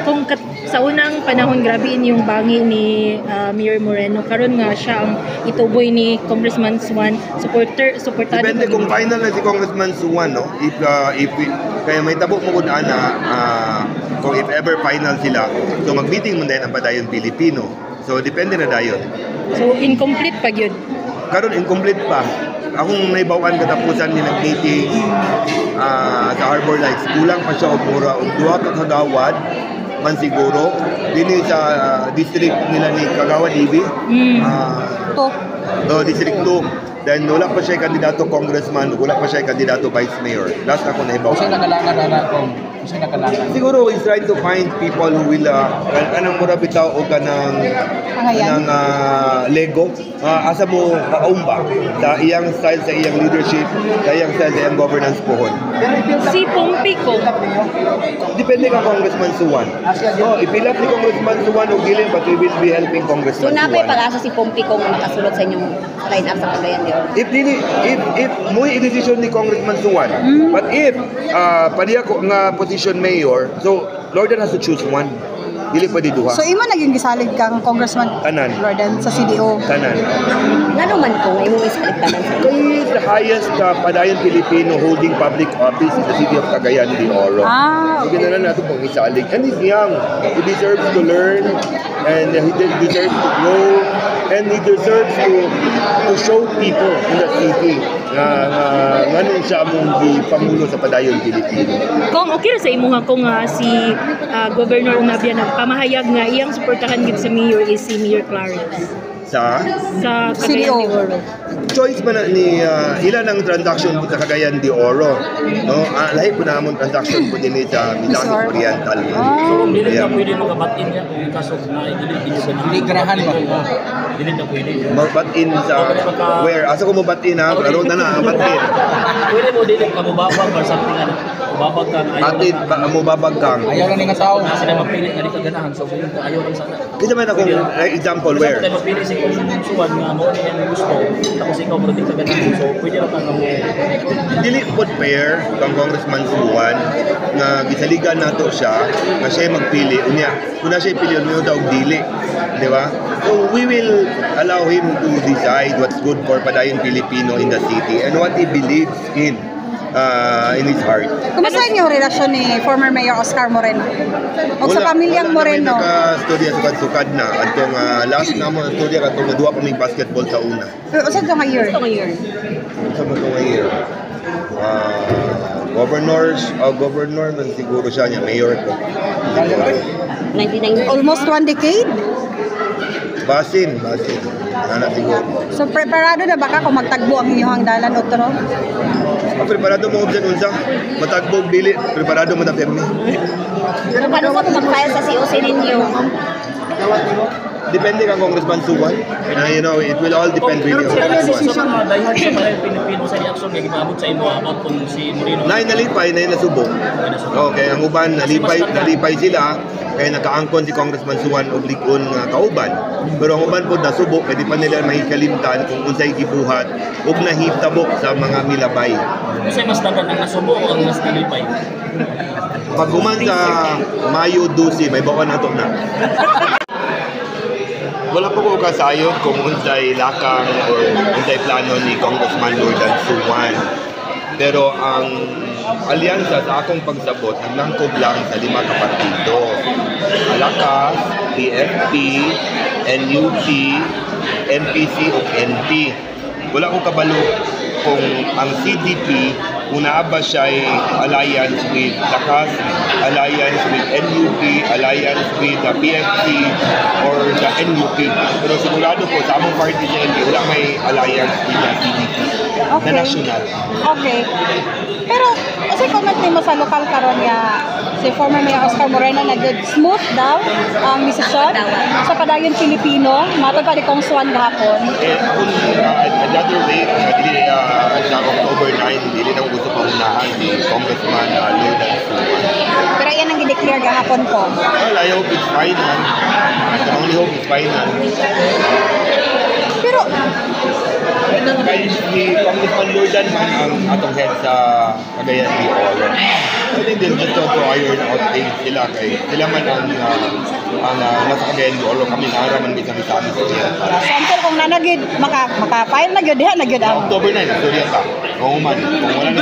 Kung sa unang panahon grabe yung bangi ni Mayor Moreno, karon nga siya ang ituboy ni Congressman Suwan, supportado. Depende kung final na si Congressman Suwan, no? Kaya may tabo mo kung kung if ever final sila, so mag-meeting mo din ang Padayon Pilipino. So depende na dayon. So incomplete pa yun. Karon incomplete pa. Akong naibawan katapusan ni nag-meeting sa Harbor Lights. Kulang pa siya og mura og duha ka kagawad man siguro dinhi sa district nila ni Kagawad Ibi. District 2. Then wala pa siya kandidato congressman, wala pa siya kandidato vice mayor. Last ako naibawan. Kasi nakalangan na kung siguro is trying to find people who will anong mura bitaw o kanang Lego asa mo kaumba sa iyang style, sa iyang leadership, sa iyang style, sa iyang governance pohon. Si Pompey ko depende ka Congressman Suwan. Ipilap ni Congressman Suwan o giling, but we will be helping Congressman Suwan. So napay pag-asa si Pompey kung makasulot sa inyong line up sa Cagayan de Oro? If mo i-decision ni Congressman Suwan, but if padiya ko nga position mayor, so Lorden has to choose one. Dili pa di duha. So imo naging gisalig kang Congressman Tanan. Lorden sa CDO. Tanan. Ngano man ko imo isalig tanan sa He is the highest Padayon Filipino holding public office in the city of Cagayan de Oro. So ginanan nato pong isalig. And he's young. He deserves to learn, and he deserves to grow, and he deserves to show people in the city ngayon siya mong Pangulo sa Padayon Pilipino. Kung okay ra sa imo nga kung si Governor Nabia nagpamahayag nga iyang suportahan gid sa mayor is si Mayor Clarence Sa Cagayan de Oro. Choice man ni ilan ang transaction sa Cagayan de Oro, no? Lahi po namon transaction po din sa Misamis Oriental. So dili na pwede makabat-in niya kung kaso na hindi garahan ba? Dili na pwede. Mag-bat-in sa where? Asa ko mo bat-in ha? Laro na na bat-in. Pwede mo dili ka mubabag or something ano. Mubabag kang Atin mo babagkang. Ayaw na nga tao. Kasi na mapili nga di ka ganahan so ayaw lang sana. Kasi man akong example where? Kasi mapili si Suwan nga mo niya gusto tapos ikaw mo di ka ganahan so pwede ra kang mo. Dili pod fair kang Congressman Suwan nga gisaligan nato siya nga siya magpili unya. Kuna siya pili unya daw dili, di ba? So we will allow him to decide what's good for Padayon Filipino in the city and what he believes in his heart. Kumusta yung relasyon ni former Mayor Oscar Moreno? O sa pamilyang Moreno? Wala namin naka-studia sukad-sukad na. Atong last na mo studia katong nadua pa may basketball sa una. Usa ito nga year? Sa mo nga year? Governor man siguro siya niya, mayor ko. 99. Almost 1 decade? Basin. Nana siguro. So preparado na baka kung magtagbo ang inyong dalan otro? Preparado mo dyan unsa? Matagbog dili, preparado mo na pirmi. Pero paano sa mag-file sa COC ninyo? Depende kang Congressman Suwan. You know, it will all depend really on Congressman Suwan. Sa mga dayhan sa mga Pilipino sa reaction nga gibabot sa imo about kung si Moreno. Nalipay na nasubok. Okay, ang uban nalipay sila kaya nakaangkon si Congressman Suwan og ligon nga kauban. Pero ang uban pod nasubok kay di pa nila mahikalimtan kung unsay gibuhat ug nahitabok sa mga milabay. Unsay mas dagan ang nasubo o ang mas nalipay? Pag human sa Mayo 12 may bawan nato na. Wala po ko kasayod kung unsay lakang or unsay plano ni Congressman Lordan Suwan. Pero ang alyansa sa akong pagsabot naglangkob lang sa 5 ka partido. Alakas, PFP, NUP, NPC o NP. Wala ko kabalo kung ang CDP kung naaba siya ay alliance with Lakas, alliance with NUP, alliance with the PFP or the NUP. Pero sigurado ko sa among party sa NUP, wala may alliance with the CDP na national. Okay. Pero kasi comment mo sa lokal karon ya si former Mayor Oscar Moreno na good smooth daw ang desisyon sa Padayon Pilipino matod pa di kong Suwan gahapon. I'd rather wait sa October 9, hindi nang gusto pangunahan ni Congressman Lordan Suwan. Pero yan ang gideclare gahapon ko. Well, I hope it's final. I can only hope it's final. Pero Kaya si Congressman Lordan man ang atong head sa Cagayan de Oro. I think they'll just want to iron out things sila kay sila man ang nasa Cagayan de Oro kami naraman isang isang Oriental. So, until kung nanagid, maka-file na gyud diha na gyud ang October 9, Oriental. Kung man, kung wala na